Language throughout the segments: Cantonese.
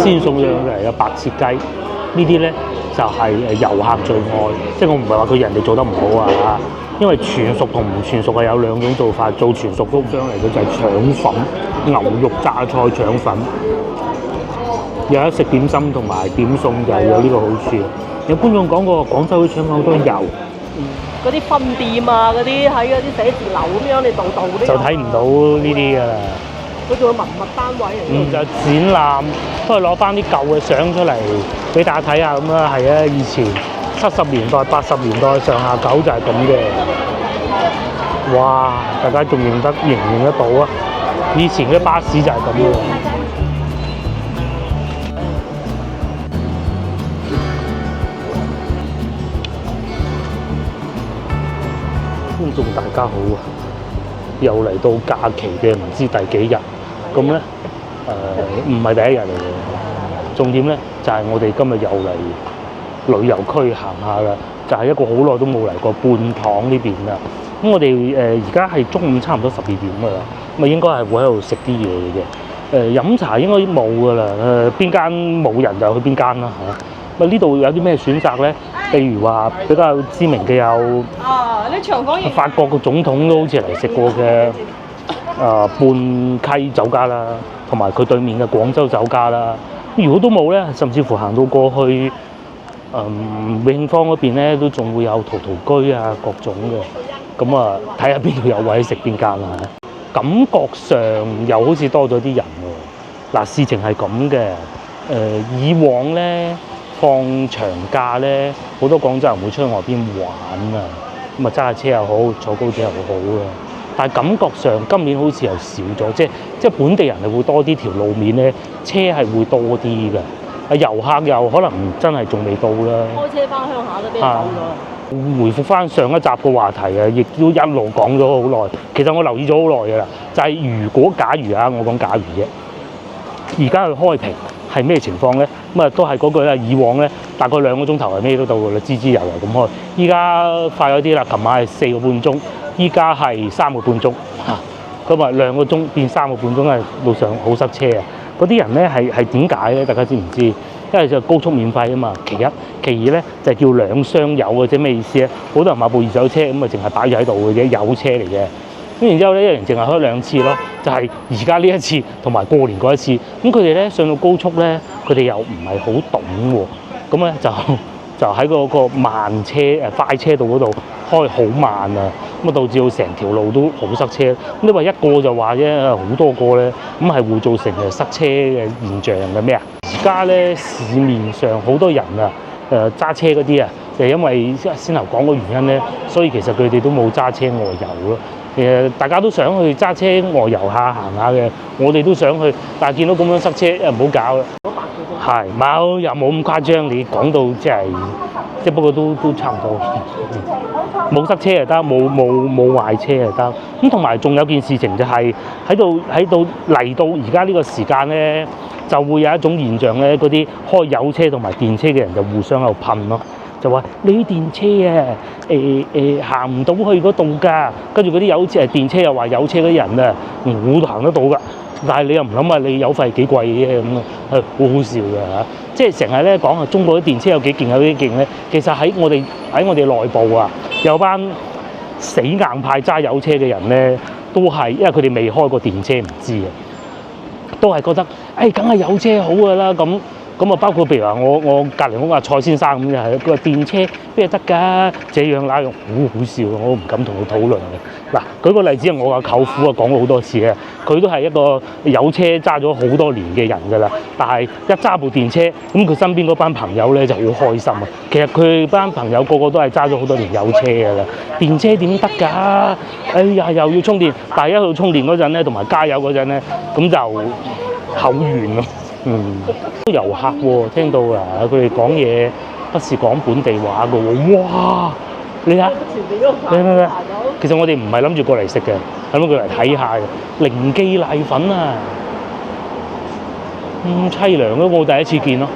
先送上嚟嘅白切雞，呢啲咧就係遊客最愛，即係我唔係話佢人哋做得唔好啊，因為全熟同唔全熟係有兩種做法，做全熟都上嚟嘅就係腸粉、牛肉榨菜腸粉，有得食點心同埋點餸就係有呢個好處。有觀眾講過廣州啲腸粉好多油。嗰啲分店啊，嗰啲喺嗰啲寫字樓咁樣，你度度都就睇唔到呢啲㗎啦。佢仲有文物單位嚟。就展覽，都係攞翻啲舊嘅相出嚟俾大家睇下咁啦。係啊，以前70年代、80年代上下九就係咁嘅。哇！大家仲認唔認得到啊？以前嘅巴士就係咁嘅。觀眾大家好啊！又嚟到假期嘅唔知第幾日，咁咧唔係第一日嚟嘅。重點咧就係、是、我哋今日又嚟旅遊區行下啦，就係、是、一個好耐都冇嚟過泮塘呢邊啦。咁我哋而家係中午差唔多12點㗎啦，咁啊應該係會喺度食啲嘢嘅。飲茶應該冇㗎啦。邊間冇人就去邊間啦嚇。咁呢度有啲咩選擇咧？譬如話比較知名嘅有法國個總統都好似嚟食過嘅泮溪酒家啦，同埋佢對面嘅廣州酒家啦。如果都冇咧，甚至乎行到過去永慶坊嗰邊咧，都仲會有陶陶居啊各種嘅。咁啊，睇下邊度有位食邊間啦。感覺上又好似多咗啲人喎。嗱，事情係咁嘅。以往咧，放長假咧，好多廣州人會出去外邊玩啊，咁啊揸下車又好，坐高鐵又好啊。但係感覺上今年好似又少咗，即係本地人係會多啲條路面咧，車係會多啲嘅。遊客又可能真係仲未到啦。開車翻鄉下都俾人走咗。回覆翻上一集嘅話題啊，亦都一路講咗好耐。其實我留意咗好耐㗎啦，就係如果假如啊，我講假如啫，而家去開平。係咩情況咧？咁啊都係嗰句啦。以往咧大概2個鐘頭係咩都到㗎啦，滋滋油油咁開。依家快咗啲啦，琴晚係4個半鐘，依家係3個半鐘嚇。咁啊2個鐘變3個半鐘，係路上好塞車啊！嗰啲人咧係點解咧？大家知唔知？因為就高速免費啊嘛。其一，其二咧就叫兩箱油嘅啫。咩意思咧？好多人買部二手車咁啊，淨係擺住喺度嘅啫，油車嚟嘅。咁然之後咧，一年淨係開2次咯，就係而家呢一次同埋過年嗰一次。咁佢哋咧上到高速咧，佢哋又唔係好懂喎。咁咧就喺嗰個慢車快車道嗰度開好慢啊，咁啊導致到成條路都好塞車。咁你話一個就話啫，好多個咧，咁係會造成塞車嘅現象嘅咩啊？而家咧市面上好多人啊，揸車嗰啲啊，就因為先頭講個原因咧，所以其實佢哋都冇揸車外遊咯。大家都想去揸車外遊下行下嘅，我哋都想去，但係見到咁樣塞車，唔好搞啦。係冇又冇咁誇張，你講到即係不過都差唔多。冇塞車就得，冇壞車就得。咁同埋仲有件事情就係喺度嚟到而家呢個時間咧，就會有一種現象咧，嗰啲開油車同埋電車嘅人就互相喺度噴咯。就話你電車啊，行唔到去嗰度㗎，跟住嗰啲電車又話有車嗰啲人啊，我都行得到㗎，但係你又唔諗下你油費幾貴嘅咁啊，係好好笑㗎嚇！即係成日咧講啊，中國啲電車有幾勁有幾勁咧，其實喺我哋內部啊，有班死硬派揸油車嘅人咧，都係因為佢哋未開過電車唔知啊，都係覺得梗係有車好㗎啦咁。咁啊，包括譬如話我隔離屋蔡先生咁就係，佢話電車邊係得㗎？這樣那樣，好笑，我唔敢同佢討論嘅。嗱，舉個例子，我個舅父啊講過好多次嘅，佢都係一個有車揸咗好多年嘅人㗎啦。但係一揸部電車，咁佢身邊嗰班朋友咧就好開心啊。其實佢班朋友個個都係揸咗好多年有車㗎啦。電車點得㗎？哎呀，又要充電，但係一去充電嗰陣咧，同埋加油嗰陣咧，咁就口軟咯。遊客喎，聽到啊，佢哋講嘢不是講本地話嘅喎，哇！你睇，你其實我哋唔係諗住過嚟食嘅，係諗住嚟睇下嘅。零記瀨粉啊，凄涼咯，我第一次見咯。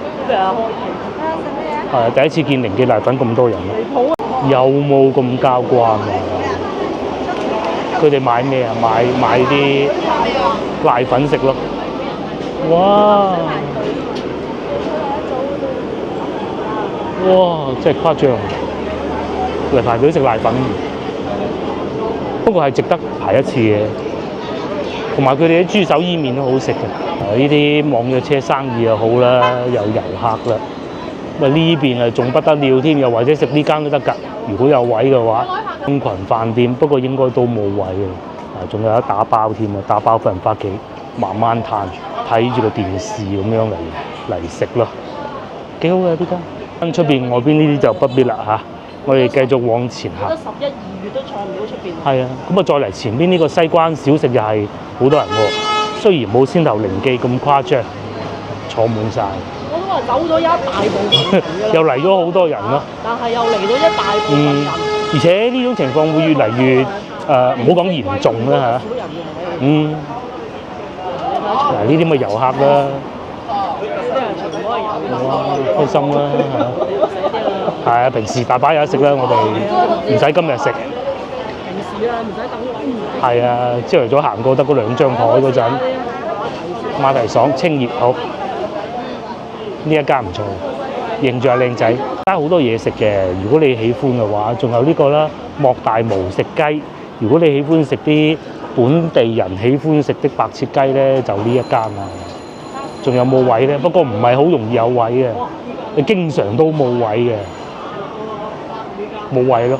係第一次見零記瀨粉咁多人咯。有冇咁交關啊？佢哋買咩啊？買啲瀨粉食咯。哇！真係誇張。嚟排隊食瀨粉，不過係值得排一次嘅。同埋佢哋啲豬手伊麵都好食嘅。呢啲網約車生意又好啦，有遊客啦。咁啊呢邊啊仲不得了添，又或者食呢間都得㗎。如果有位嘅話，中群飯店，不過應該都冇位嘅。仲有得打包添啊，打包份人返屋企慢慢嘆，睇住個電視咁樣嚟食咯，幾好嘅呢間。出邊外邊呢啲就不必啦嚇。我哋繼續往前行。得11、2月都坐唔到出邊。係啊，咁啊再嚟前邊呢個西關小食又係好多人喎，雖然冇先頭靈記咁誇張，坐滿晒。我都話走咗一大部分人㗎啦。又嚟咗好多人咯。但係又嚟到一大部分人。而且呢種情況會越嚟越唔好講嚴重啦嚇。少人嘅。嗯。嗱呢啲咪遊客啦。啲人全部都係遊哇，開心啦嚇。係啊，平時大把有得食啦，我哋唔使今日食。平時啦，唔使等位。係啊，朝頭早行過得嗰2張台嗰陣，馬蹄爽清熱好。呢一間唔錯，認住阿靚仔，加好多嘢食嘅。如果你喜歡嘅話，仲有呢個啦，莫大無食雞。如果你喜歡食啲本地人喜歡食的白切雞咧，就呢一間啊。仲有冇位咧？不過唔係好容易有位嘅，你經常都冇位嘅，冇位咯。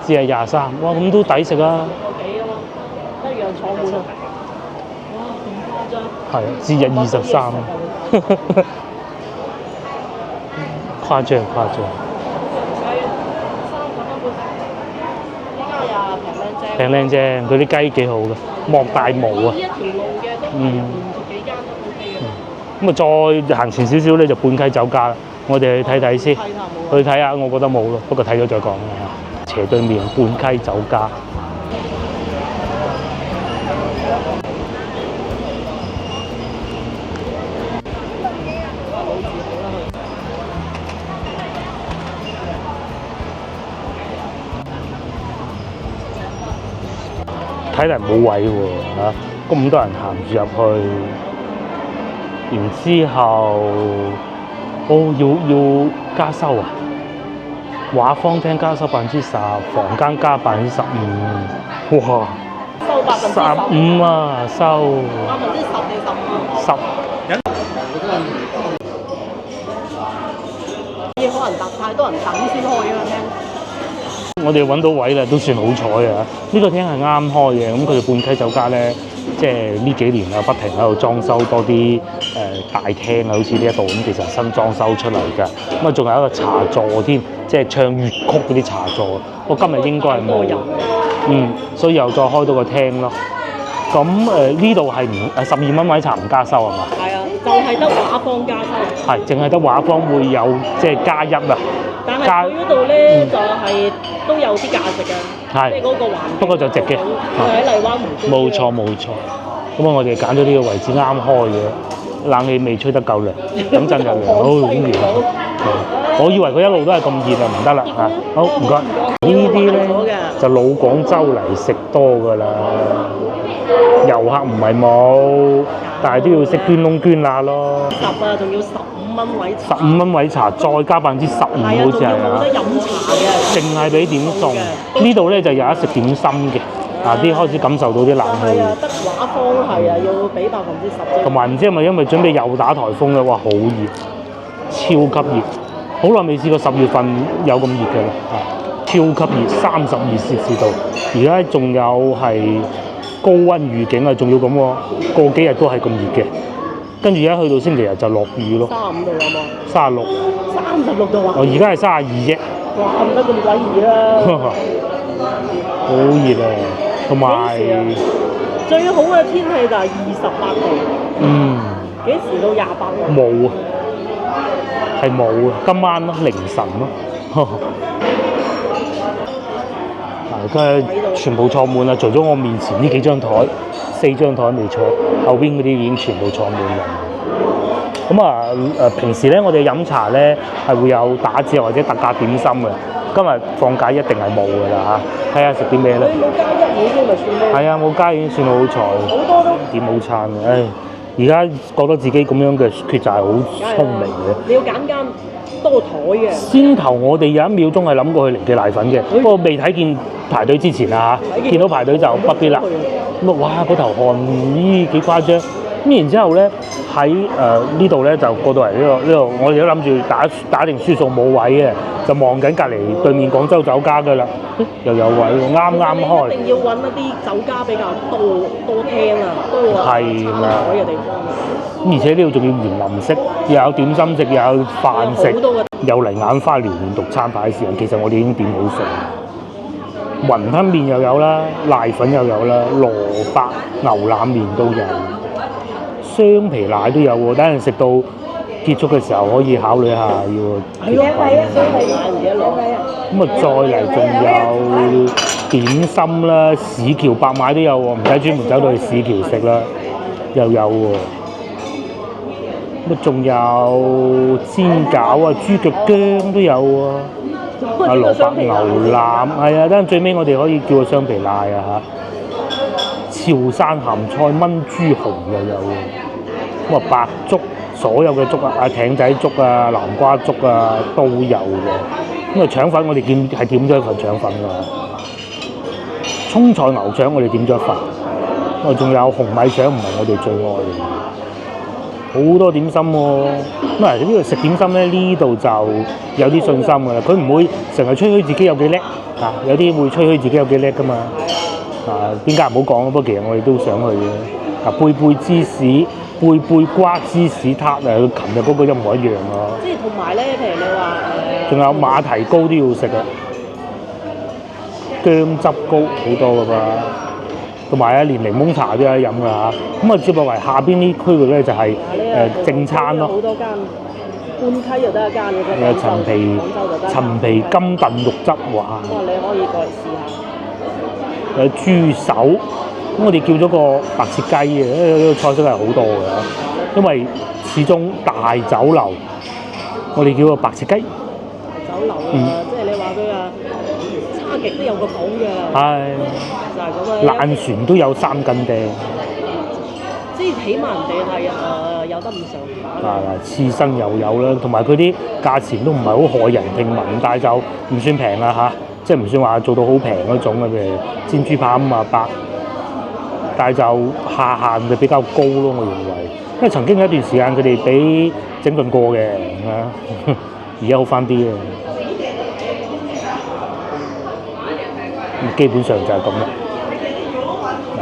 只係23，哇咁都抵食啊！一樣坐滿啊！哇，咁誇張！係啊，節日23，誇張。平靚正，佢啲雞幾好嘅，莫大毛啊！呢一條路嘅都連續幾間都 OK 嘅。咁啊，再行前少少咧就半溪酒家啦，我哋去睇睇先。去睇下，我覺得冇咯，不過睇咗再講啦。斜對面半溪酒家。睇嚟冇位喎嚇，咁多人行住入去，然之後，要加收啊！畫坊廳加收10%，房間加15%，哇！收15%啊，收10%定15%？ 10。可能太多人等先開啊廳。我哋揾到位啦，都算好彩啊！呢個廳係啱開嘅，咁佢哋半溪酒家咧，即係呢幾年啊，不停喺度裝修多啲大廳啊，好似呢一度咁，其實新裝修出嚟㗎。咁啊，仲有一個茶座添，即係唱粵曲嗰啲茶座。我今日應該係冇，所以又再開多個廳咯。咁呢度係唔12蚊位茶唔加收係嘛？係啊，就係得畫坊加收。係，淨係得畫坊會有即係加1啊。但係佢嗰度咧就係都有啲價值嘅，即係嗰個環境。不過就值嘅。喺荔灣湖。冇錯。咁啊，我哋揀咗呢個位置啱開嘅，冷氣未吹得夠涼，等陣就涼好熱。我以為佢一路都係咁熱啊，唔得啦嚇。好，唔該。呢啲咧就老廣州嚟食多㗎啦，遊客唔係冇，但係都要識捐窿捐罅咯。10啊，仲要15蚊位茶。15蚊位茶，再加15%好似係啊。冇得飲茶嘅。淨係俾點餸。呢度咧就有得食點心嘅。啲開始感受到啲冷氣。係啊，得畫坊係啊，要俾10%啫。同埋唔知係咪因為準備又打颱風咧？哇，好熱，超級熱，好耐未試過10月份有咁熱嘅啦，超級熱，32°C度。而家仲有係高溫預警啊，仲要咁喎，過幾日都係咁熱嘅。跟住而家去到星期日就落雨咯。35度有冇？36。36度啊！而家係32啫。哇，唔得咁鬼熱啦！好熱啊！同埋最好嘅天氣就係28度。幾時到28度？冇啊，係冇啊！今晚咯，凌晨咯。佢全部坐滿啦，除咗我面前呢幾張台，4張台未坐，後邊嗰啲已經全部坐滿啦。咁啊平時咧我哋飲茶咧係會有打折或者特價點心嘅。今日放假一定係冇㗎啦嚇，睇下食啲咩咧。你冇加1已經咪算咩？係啊，冇加已經算好彩。好多都點好餐嘅，而家覺得自己咁樣嘅抉擇係好聰明嘅。你要揀間多台嘅。先頭我哋有一秒鐘係諗過去零記瀨粉嘅，不過未睇見排隊之前啊嚇，見到排隊就不必啦。咁啊，哇！嗰頭汗，咦幾誇張！咁然之後咧喺呢度咧就過到嚟呢度，我哋都諗住打定輸數冇位嘅，就望緊隔離對面廣州酒家㗎啦，又有位喎，啱啱開。一定要揾一啲酒家比較多廳啊，多係啦餐台嘅地方。而且呢度仲要園林式，又有點心食，又有飯食，又嚟眼花繚亂獨餐牌時間，其實我哋已經點好餸。雲吞麵又有啦，瀨粉又有啦，蘿蔔牛腩麵都有，雙皮奶都有喎。等陣食到結束嘅時候，可以考慮下要調品。咁啊，再嚟仲有點心啦，市橋白買都有喎，唔使專門走到去市橋食啦，又有喎。咁啊，仲有煎餃啊、豬腳薑都有喎。啊，蘿蔔牛腩係啊，等陣最尾我哋可以叫個雙皮奶啊嚇。潮汕鹹菜炆豬紅又有喎。咁啊，白粥所有嘅粥啊，艇仔粥啊、南瓜粥啊都有喎。咁啊，腸粉我哋點咗一份腸粉㗎。葱菜牛腸我哋點咗一份。咁啊，仲有紅米腸唔係我哋最愛嘅。好多點心喎，咁啊呢度食點心咧，呢度就有啲信心㗎啦。佢唔會成日吹噓自己有幾叻啊，有啲會吹噓自己有幾叻㗎嘛。啊，邊間唔好講，不過其實我哋都想去嘅。啊，貝貝芝士、貝貝瓜芝士撻啊，佢琴日嗰個一模一樣啊。即係同埋咧，譬如你話仲有馬蹄糕都要食啊，薑汁糕好多㗎嘛。同埋連檸檬茶都有得飲㗎嚇，咁啊接落嚟下邊呢區域咧就係正餐咯。好多間，半溪又得一間嘅。有陳皮金燉肉汁，哇！你可以過嚟試下。有豬手，咁我哋叫咗個白切雞嘅，呢個菜式係好多嘅，因為始終大酒樓，我哋叫個白切雞。大酒樓即係你話佢差極都有個譜嘅。係。就係咁啊！爛船都有3斤釘。即係起碼人哋係有得唔上下。刺身又有啦，同埋佢啲價錢都唔係好駭人聽聞，但係就唔算平啦嚇，即係唔算話做到好平嗰種嘅，譬如煎豬扒58，但係就下限就比較高咯，我認為，因為曾經有一段時間佢哋俾整頓過嘅，而家好翻啲嘅，基本上就係咁啦。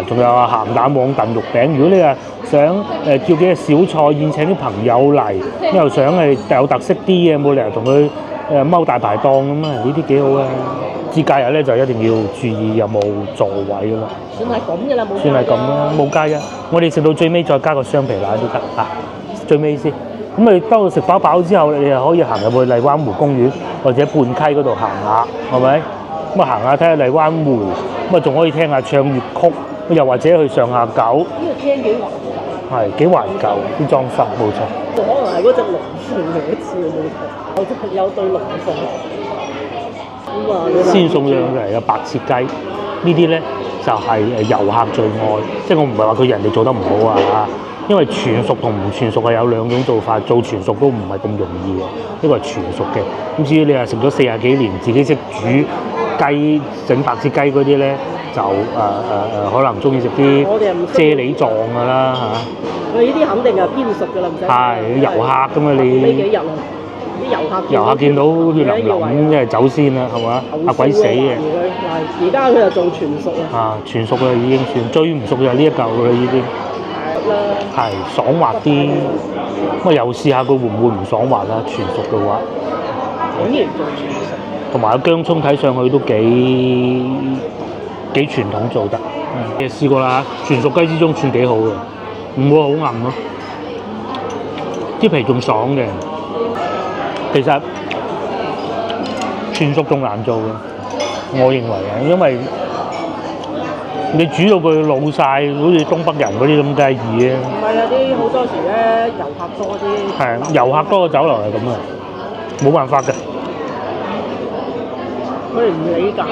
仲有鹹蛋黃燉肉餅，如果你想叫幾個小菜宴請啲朋友嚟，又想有特色啲嘅，冇理由同佢踎大排檔咁啊！呢啲幾好啊！節假日咧就一定要注意有冇座位㗎啦。算係咁㗎啦，冇。算係咁啦，冇加一。我哋食到最尾再加個雙皮奶都得嚇，最尾先。咁你當食飽之後，你又可以行入去荔灣湖公園或者半溪嗰度行下，係咪？咁啊行下睇下荔灣湖，咁啊仲可以聽下唱粵曲。又或者去上下九，呢個廳幾懷舊，係幾懷舊啲裝修，冇錯。可能係嗰隻龍鳳嚟一次冇錯，有對龍鳳。咁啊，先送上嚟嘅白切雞，呢啲咧就係遊客最愛，即係我唔係話佢人哋做得唔好啊，因為全熟同唔全熟係有兩種做法，做全熟都唔係咁容易嘅，呢個係全熟嘅。咁至於你話食咗40幾年，自己識煮雞整白切雞嗰啲咧。就可能中意食啲啫喱狀㗎啦嚇。佢呢啲肯定係偏熟㗎啦，唔使。係遊客㗎嘛你。呢幾日啊，啲遊客見到血淋淋，即係走先啦，係嘛？嚇鬼死嘅。而家佢就做全熟啊。啊，全熟啦已經算，最唔熟就係呢一嚿㗎啦已經。係爽滑啲，咁啊又試下佢會唔會唔爽滑啦？全熟嘅話。竟然做全熟。同埋個薑葱睇上去都幾傳統做得，你試過啦，全熟雞之中算幾好嘅，唔會好硬咯，啲皮仲爽嘅。其實全熟仲難做嘅，我認為啊，因為你煮到佢老晒，好似東北人嗰啲咁，梗係易嘅。唔係啊，啲好多時咧遊客多啲。係遊客多嘅酒樓係咁嘅，冇辦法嘅。佢哋唔理解㗎。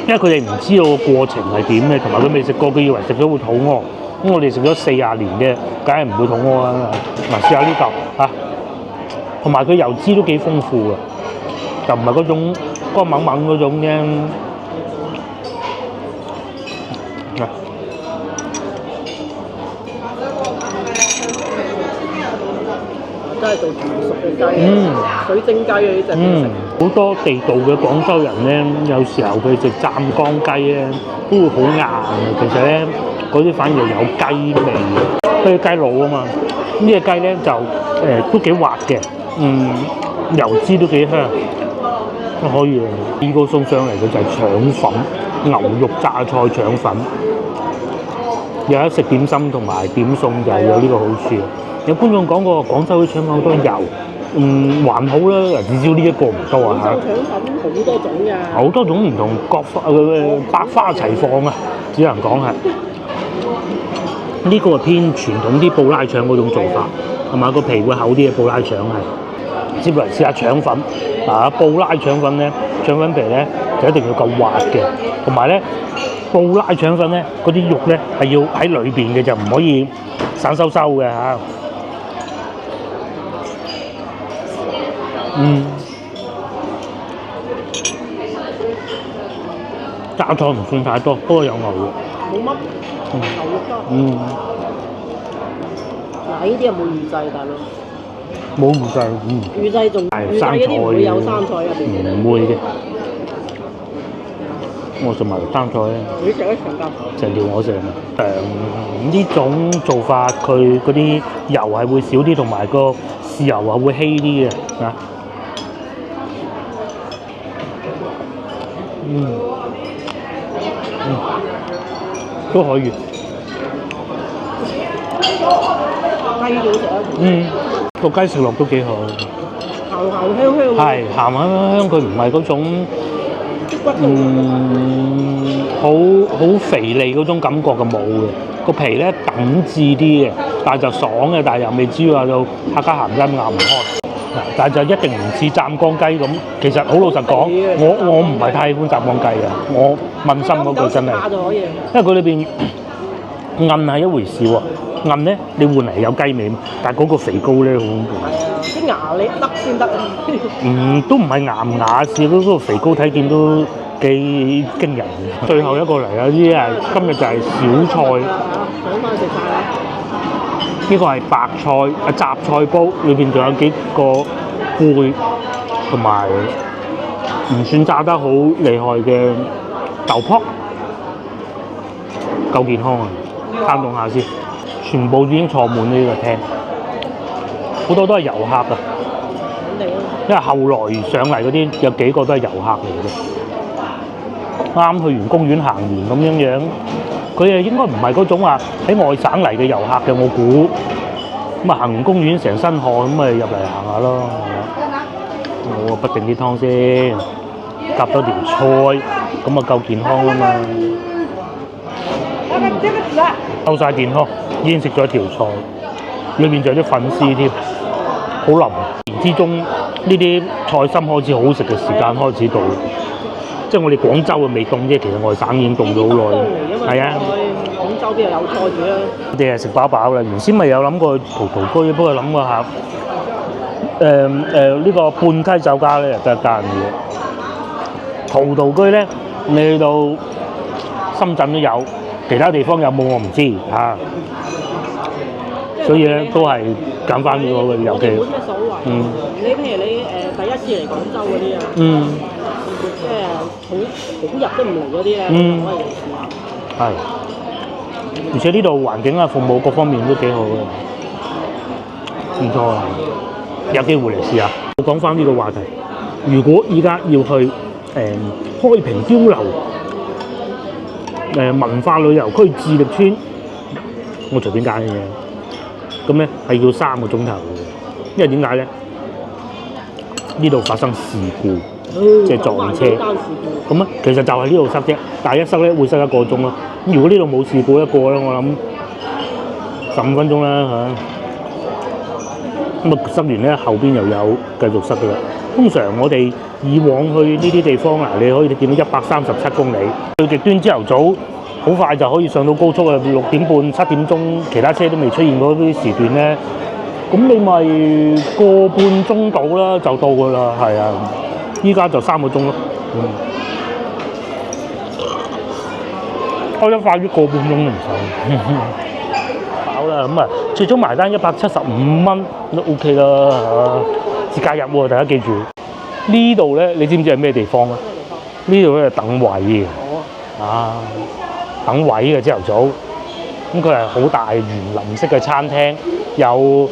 因為佢哋唔知道個過程係點嘅，同埋佢未食過，佢以為食咗會肚餓。咁我哋食咗40年嘅，梗係唔會肚餓啦。嗱，試下呢嚿嚇，同埋佢油脂都幾豐富嘅，就唔係嗰種乾猛猛嗰種嘅。真係做全熟嘅雞，水晶雞呢隻嘢食。好多地道嘅廣州人咧，有時候佢食湛江雞咧，都會好硬嘅。其實咧，嗰啲反而有雞味嘅，佢係雞腦啊嘛。呢隻雞咧就都幾滑嘅，油脂都幾香，都可以。呢個送上嚟嘅就係腸粉，牛肉榨菜腸粉。有得食點心同埋點餸就係有呢個好處。有觀眾講過廣州啲腸粉好多油，還好啦，至少呢一個唔多啊嚇。腸粉好多種㗎，好多種唔同百花齊放啊，只能講係呢個係偏傳統啲布拉腸嗰種做法，係嘛？個皮會厚啲嘅布拉腸係。接落嚟試下腸粉啊！布拉腸粉咧，腸粉皮咧就一定要夠滑嘅，同埋咧布拉腸粉咧嗰啲肉咧係要喺裏邊嘅，就唔可以散收收嘅嚇。榨菜唔算太多，不過有牛肉。冇乜牛肉多。嗱，呢啲有冇預製大佬？冇預製，預製仲預製嗰啲唔會有生菜入邊。唔會嘅。我食埋生菜咧。你食得成嚿？成條我食啊！呢種做法佢嗰啲油係會少啲，同埋個豉油啊會稀啲嘅啊。都可以。雞都食啊！個雞食落都幾好。鹹鹹香香。係鹹鹹香香，佢唔係嗰種好肥膩嗰種感覺嘅冇嘅。個皮咧等致啲嘅，但係就爽嘅，但係又未至於話到客家鹹真咬唔開。但係就一定唔似湛江雞咁。其實好老實講，我唔係太喜歡湛江雞嘅。我問心嗰句真係，因為佢裏邊韌係一回事喎。韌咧，你換嚟有雞味，但係嗰個肥膏咧好恐怖。係啊，啲牙你得先得啊。都唔係牙唔牙事，嗰個肥膏睇見都幾驚人嘅。最後一個嚟啊！呢啲係今日就係小菜。上翻食晒啦。呢個係白菜雜菜煲，裏邊仲有幾個貝，同埋唔算炸得好厲害嘅豆卜，夠健康啊！攤凍下先，全部已經坐滿呢個廳，好多都係遊客啊！因為後來上嚟嗰啲有幾個都係遊客嚟嘅，啱去完公園行完咁樣，佢誒應該唔係嗰種話喺外省嚟嘅遊客嘅，我估咁啊行完公園成身汗咁咪入嚟行下咯。我不定啲湯先，夾多條菜，咁啊夠健康啊嘛。夠晒健康，已經食咗一條菜，裏邊仲有啲粉絲添，好腍。然之中呢啲菜心開始好食嘅時間開始到，即係我哋廣州嘅未凍啫，其實外省已經凍咗好耐。係啊，廣州邊度有菜煮啊？我哋係食飽飽啦。原先咪有諗過葡萄居，不過諗過下呢個半溪酒家咧，又得一間嘅。葡萄居咧，你去到深圳都有。其他地方有冇我唔知嚇，所以咧都係揀翻呢個嘅，尤其冇乜所謂。你譬如你第一次嚟廣州嗰啲啊，即係好日都唔嚟嗰啲咧，可以嚟試下。係，而且呢度環境啊、服務各方面都幾好嘅，唔錯啊！有機會嚟試下。我講翻呢個話題，如果依家要去開平碉樓。文化旅遊區智力村，我隨便揀嘅嘢，咁咧係要3個鐘頭嘅，因為點解咧？呢度發生事故，即係撞車。咁啊，其實就係呢度塞啫，但係一塞咧會塞1個鐘咯。咁如果呢度冇事故一個咧，我諗15分鐘啦嚇。咁啊塞完咧，後邊又有繼續塞嘅啦。通常我哋以往去呢啲地方啊，你可以見到137公里。最極端朝頭早好快就可以上到高速啊，6點半、7點鐘，其他車都未出現嗰啲時段咧，咁你咪個半鐘到啦，就到噶啦，係啊！依家就3個鐘咯。開得快啲，個半鐘都唔使。飽啦，咁啊，最終埋單175蚊都 OK 啦嚇。節假日喎，大家記住。呢度咧，你知唔知係咩地方啊？呢度咧係等位嘅。啊，等位嘅朝頭早。咁佢係好大園林式嘅餐廳，有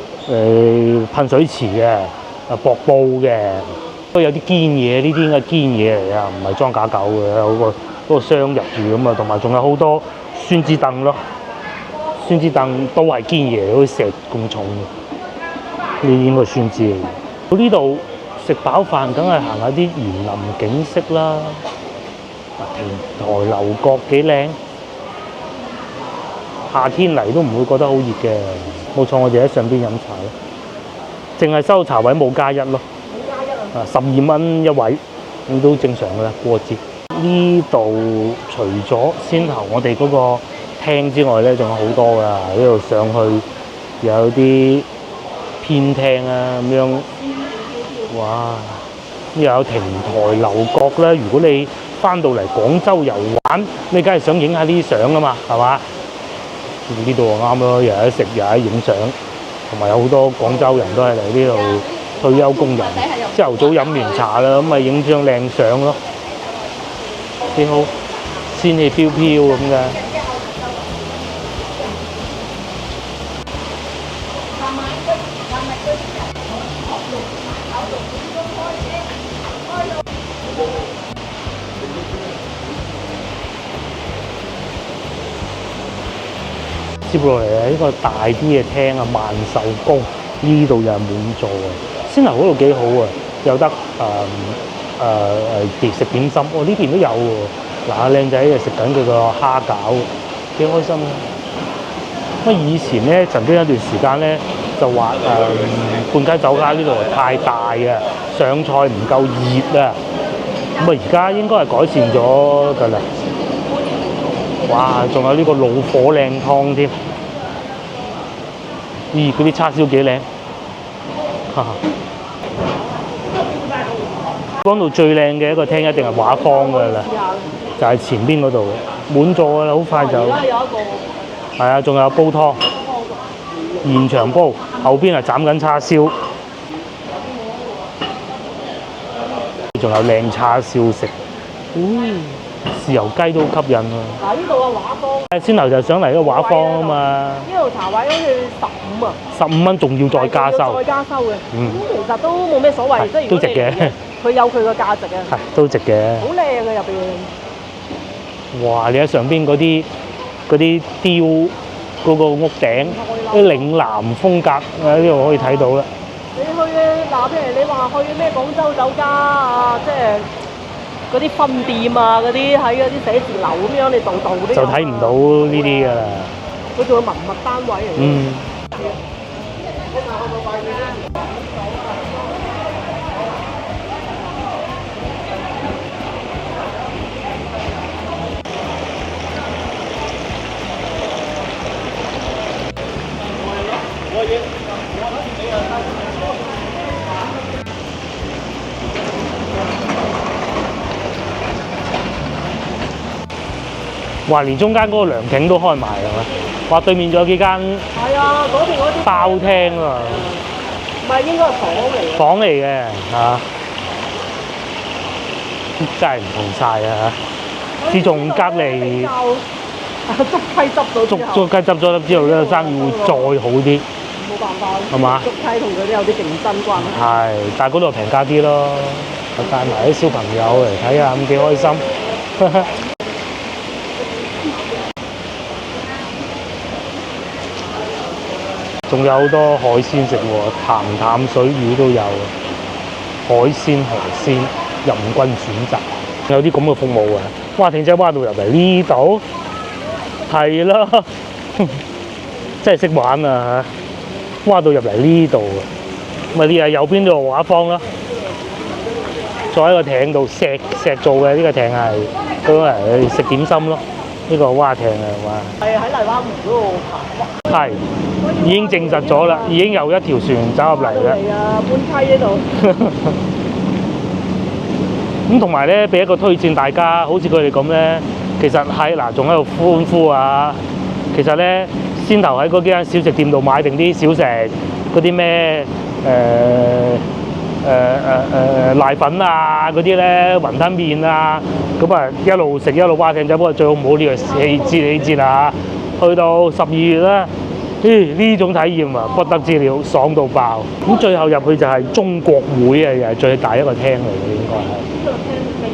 噴水池嘅，瀑布嘅，都有啲堅嘢，呢啲應該係堅嘢嚟啊，唔係裝假狗嘅，有個箱入住咁啊，同埋仲有好多酸枝凳咯，酸枝凳都係堅嘢，好似石咁重嘅，呢啲應該係酸枝嚟嘅。到呢度食飽飯，梗係行下啲園林景色啦，亭台樓閣幾靚。夏天嚟都唔會覺得好熱嘅，冇錯，我哋喺上邊飲茶咯，淨係收茶位冇加一咯，啊12蚊一位，咁都正常噶啦，過節。呢度除咗先頭我哋嗰個廳之外咧，仲有好多噶，呢度上去有啲偏廳啊咁樣，哇！又有亭台樓閣啦，如果你翻到嚟廣州遊玩，你梗係想影下呢啲相噶嘛，係嘛？呢度就啱咯，又有得食，又有得影相，同埋有好多廣州人都係嚟呢度退休工人。朝頭早飲完茶啦，咁咪影張靚相咯，幾好，仙氣飄飄咁嘅。接落嚟呢個大啲嘅廳啊，萬壽宮呢度又係滿座嘅。先頭嗰度幾好啊，有得食點心，呢邊都有喎。嗱，靚仔就食緊佢個蝦餃，幾開心啊！咁以前咧曾經有一段時間咧就話半街酒家呢度太大啊，上菜唔夠熱啊。咁啊而家應該係改善咗㗎啦。哇！仲有呢個老火靚湯添，咦？嗰啲叉燒幾靚，講到最靚嘅一個廳一定係畫坊㗎啦，就係前邊嗰度嘅，滿座㗎啦，好快就。係啊，仲有煲湯，現場煲，後邊係斬緊叉燒，仲有靚叉燒食。豉油雞都好吸引啊！嗱，呢度嘅畫坊，先頭就上嚟個畫坊啊嘛。呢度茶位好似15啊，15蚊仲要再加收。再加收嘅，咁其實都冇咩所謂，即係都值嘅。佢有佢個價值啊。係，都值嘅。好靚嘅入邊。哇！你喺上邊嗰啲雕嗰個屋頂，啲嶺南風格喺呢度可以睇到啦。你去嗱，譬如你話去咩廣州酒家啊，即係。嗰啲分店啊，嗰啲喺嗰啲寫字樓咁樣，你度嗰啲就睇唔到呢啲㗎啦。佢仲有文物單位嚟嘅。哇！連中間嗰個涼亭都開埋係嘛？哇！對面仲有幾間係啊，嗰邊嗰啲包廳啊，唔係應該係房嚟嘅嚇，真係唔同晒啊！自從隔離竹溪執咗之後，竹溪執咗之後咧，生意會再好啲。冇辦法，係嘛？竹溪同佢都有啲競爭關係。係，但係嗰度平價啲咯。我帶埋啲小朋友嚟睇下，咁幾開心。仲有好多海鮮食喎，淡水魚都有，海鮮、河鮮任君選擇，有啲咁嘅服務啊！哇，艇仔蛙到入嚟呢度，係啦，真係識玩啊嚇！蛙到入嚟呢度啊，咪呢啊右邊度畫坊啦，坐喺個艇度石做嘅呢個艇係，咁嚟食點心咯。呢個蛙艇啊，哇！係喺荔灣湖嗰度爬。係已經證實咗啦，已經有一條船走入嚟啦。嚟啊，半溪呢度。咁同埋咧，俾一個推薦大家，好似佢哋咁咧，其實係嗱，仲喺度歡呼啊！其實咧，先頭喺嗰幾間小食店度買定啲小食，嗰啲咩瀨粉啊嗰啲咧，雲吞麵啊，咁啊一路食一路蛙艇仔。不過最好唔好呢個氣節啊！去到12月啦，呢種體驗啊不得之了，爽到爆！咁最後入去就係中國會啊，又係最大一個廳嚟嘅應該係。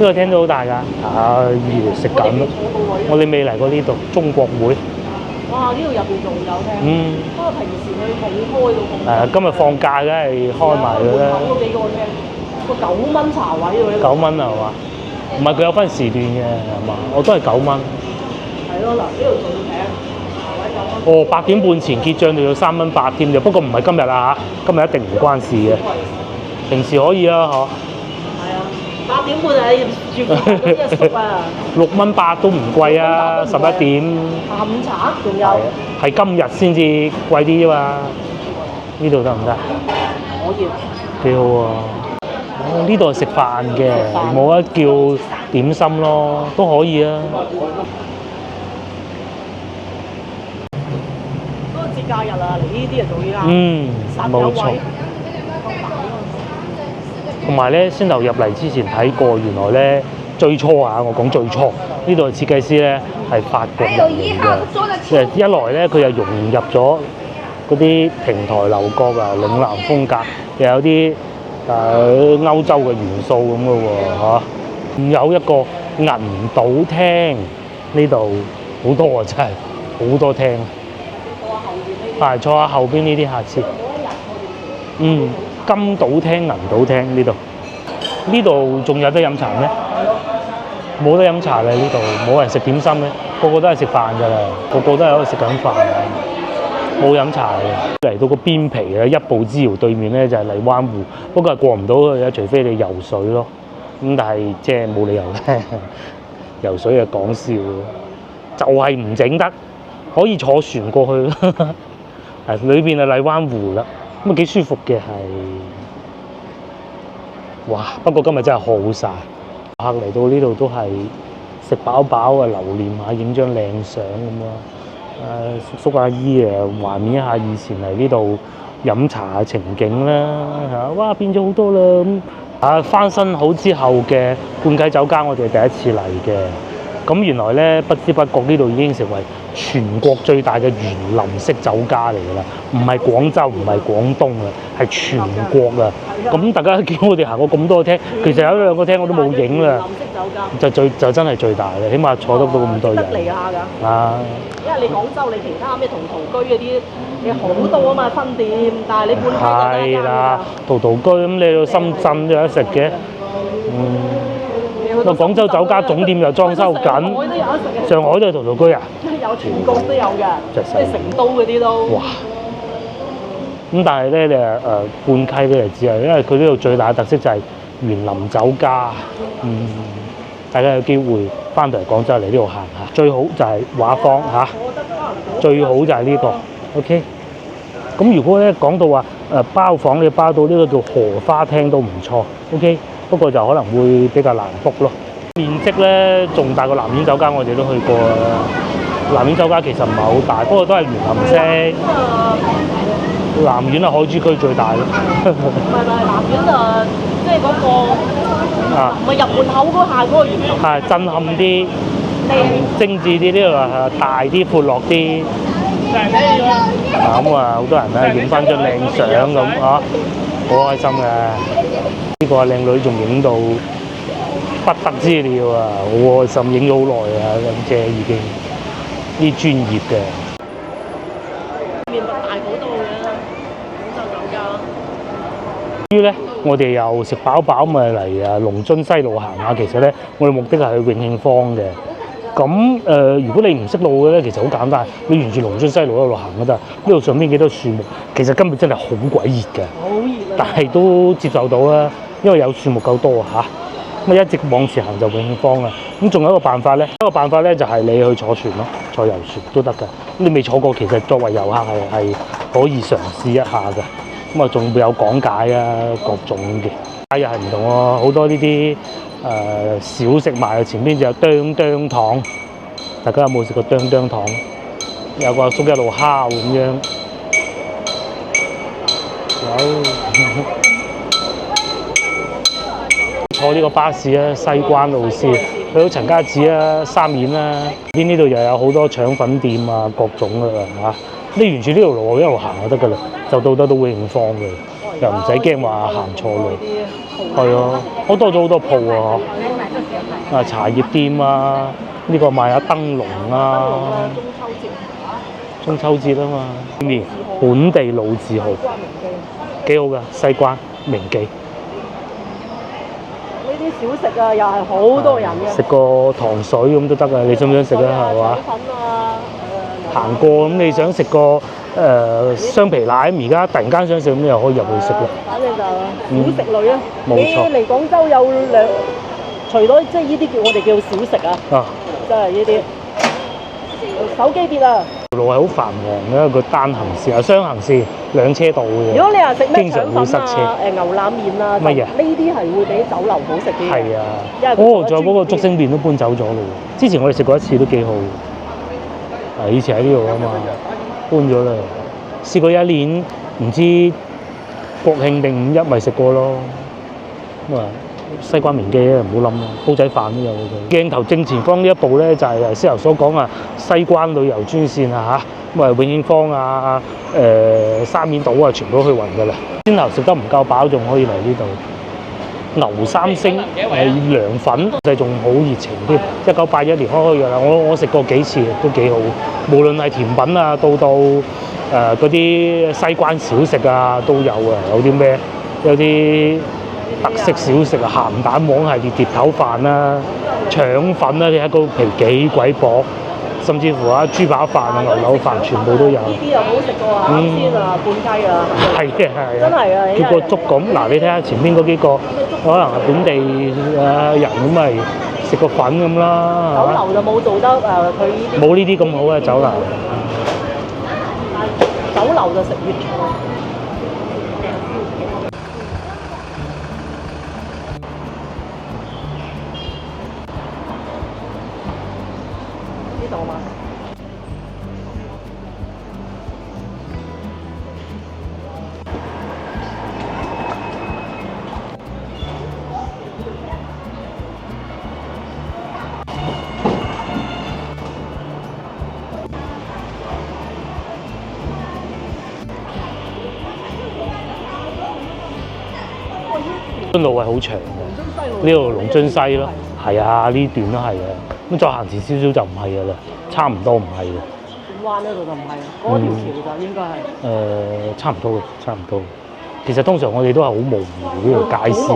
呢個廳都好大㗎，食緊咯。我哋未嚟過呢度中國會。哇！呢度入邊仲有廳。不過平時佢冇開到咁。今日放假梗係開埋㗎啦。門口嗰幾個廳，個9蚊茶位喎。9蚊啊嘛？唔係佢有分時段嘅係嘛？我都係9蚊。係咯，嗱呢度仲平，茶位9蚊。哦，8點半前結帳就要3蚊8添啫，不過唔係今日啊嚇，今日一定唔關事嘅。平時可以啊嗬。係啊，8點半係住附近嗰啲熟啊。6蚊8都唔貴啊，11點。下午茶仲有。係今日先至貴啲啫嘛。呢度得唔得？可以。幾好喎！呢度係食飯嘅，冇得叫點心咯，都可以啊。嗰個節假日啊，嚟呢啲啊做依家。冇錯。同埋咧，先頭入嚟之前睇過，原來咧最初啊，我講最初呢度嘅設計師咧係法國人嚟嘅。一來咧，佢又融入咗嗰啲平台樓閣啊、嶺南風格，又有啲歐洲嘅元素咁嘅喎嚇。仲有一個銀島廳，呢度好多啊，真係好多廳。係坐下後邊呢啲客先。金島廳、銀島廳呢度，呢度仲有得飲茶咩？冇得飲茶啦，呢度冇人食點心咧，個個都係食飯㗎啦，個個都係喺度食緊飯，冇飲茶嘅。嚟到個邊皮咧，一步之遙對面咧就係荔灣湖，不過係過唔到去嘅，除非你游水咯。咁但係即係冇理由咧，游水係講笑，就係唔整得，可以坐船過去咯。係裏邊係荔灣湖啦。咁啊幾舒服嘅係，哇！不過今日真係好晒，客嚟到呢度都係食飽飽啊，留念下，影張靚相咁咯。叔叔阿姨啊，懷緬一下以前嚟呢度飲茶嘅情景啦嚇，哇變咗好多啦咁。翻新好之後嘅冠啟酒家，我哋係第一次嚟嘅。咁原來咧不知不覺呢度已經成為全國最大嘅園林式酒家嚟㗎啦，唔係廣州，唔係廣東啊，係全國啊。咁大家見我哋行過咁多廳，其實有2個廳我都冇影啦。就真係最大嘅，起碼坐得到咁多人。得嚟下㗎。啊！因為你廣州你其他咩同圖居嗰啲，你好多啊嘛分店，但係你半區就得一間㗎。係啦，圖居咁你到深圳都有得食嘅。個廣州酒家總店又裝修緊，上海都有圖居啊！有全國都有嘅，即係成都嗰啲都。哇！咁但係咧，你冠溪咧就只係，因為佢呢度最大嘅特色就係園林酒家。大家有機會翻到嚟廣州嚟呢度行下，最好就係畫舫嚇，最好就係呢個。OK。咁如果咧講到話包房，你包到呢個叫荷花廳都唔錯。OK。不過就可能會比較難 book 咯。面積咧仲大過南苑酒家，我哋都去過啦。南苑酒家其實唔係好大，不過都係園林式。南苑係海珠區最大咯。唔係南苑啊，即係嗰個唔係入門口嗰下嗰個園林。係震撼啲，精緻啲，呢度係大啲、闊落啲。咁啊，好多人咧影翻張靚相咁嚇，好開心嘅。呢個靚女仲影到不得之了啊！好開心，影咗好耐啊，咁姐已經啲專業嘅。面大好多嘅，廣州酒家。至於咧，我哋又食飽飽咪嚟龍津西路行下。其實咧，我哋目的係去永慶坊嘅。咁如果你唔識路嘅咧，其實好簡單，你沿住龍津西路一路行都得。呢度上邊幾多樹木，其實今日真係好鬼熱嘅。好熱啊！但係都接受到啦。因為有樹木夠多嚇，咁咁一直往前行就永慶坊啦。咁仲有一個辦法咧，就係你去坐船咯，坐遊船都得㗎。咁你未坐過，其實作為遊客係可以嘗試一下㗎。咁啊，仲會有講解啊，各種嘅。又係唔同喎，好多呢啲小食賣，前邊就有叮叮糖。大家有冇食過叮叮糖？有個阿叔一路烤咁樣。坐呢個巴士啊，西關路線去到陳家祠啊、沙面啦，呢度又有好多腸粉店啊，各種㗎啦嚇。你沿住呢條路一路行就得㗎啦，就到得到永慶坊嘅，又唔使驚話行錯路。係啊，好多咗好多鋪啊，啊茶葉店啊，呢個賣下燈籠啊，中秋節啊嘛，面本地老字號，幾好㗎，西關名記。啲小食啊，又係好多人嘅。食個糖水咁都得㗎，你想唔想食啊？係嘛？粉啊，行過咁，你想食個雙皮奶咁，而家突然間想食咁，你又可以入去食啦。反正就小食類啊。冇錯。嚟廣州有兩，除咗即係呢啲叫我哋叫小食啊，即係呢啲手機別啊。路係好繁忙嘅，佢單行線啊，雙行線兩車道嘅。如果你話食咩經常會塞車，牛腩麵啊，乜嘢？呢啲係會比酒樓好食啲。係啊。仲有嗰個竹升麵都搬走咗咯。之前我哋食過一次都幾好。以前喺呢度啊嘛，搬咗啦。試過一年唔知國慶定五一咪食過咯。咁啊，西關名記咧唔好諗啦，煲仔飯都有嘅。鏡頭正前方呢一部咧就係司頭所講啊，西關旅遊專線啊嚇，咁啊永慶坊啊、沙面島啊，全部都去勻㗎啦。先頭食得唔夠飽，仲可以嚟呢度。牛三星係涼粉，就仲好熱情添。1981年開嘅啦，我食過幾次都幾好。無論係甜品啊，到嗰啲西關小食啊都有啊。有啲咩？有啲特色小食啊，鹹蛋黃系列碟頭飯啦、腸粉啦，你睇個皮幾鬼薄。甚至乎啊，豬扒飯啊、牛柳飯全部都有。呢啲又好食過啊，啱先啊，半雞啊。係啊，真係啊。結個粥咁，嗱你睇下前面嗰幾個，可能係本地人咁咪食個粉咁啦。酒樓就冇做得佢呢啲。冇呢啲咁好嘅酒樓。酒樓就食粵菜。路係好長嘅，呢度龍津西咯，係啊，呢段都係嘅。咁再行前少少就唔係嘅啦，差唔多唔係嘅。轉彎嗰度就唔係，嗰條橋就應該係。差唔多嘅，差唔多。其實通常我哋都係好模糊呢條街線，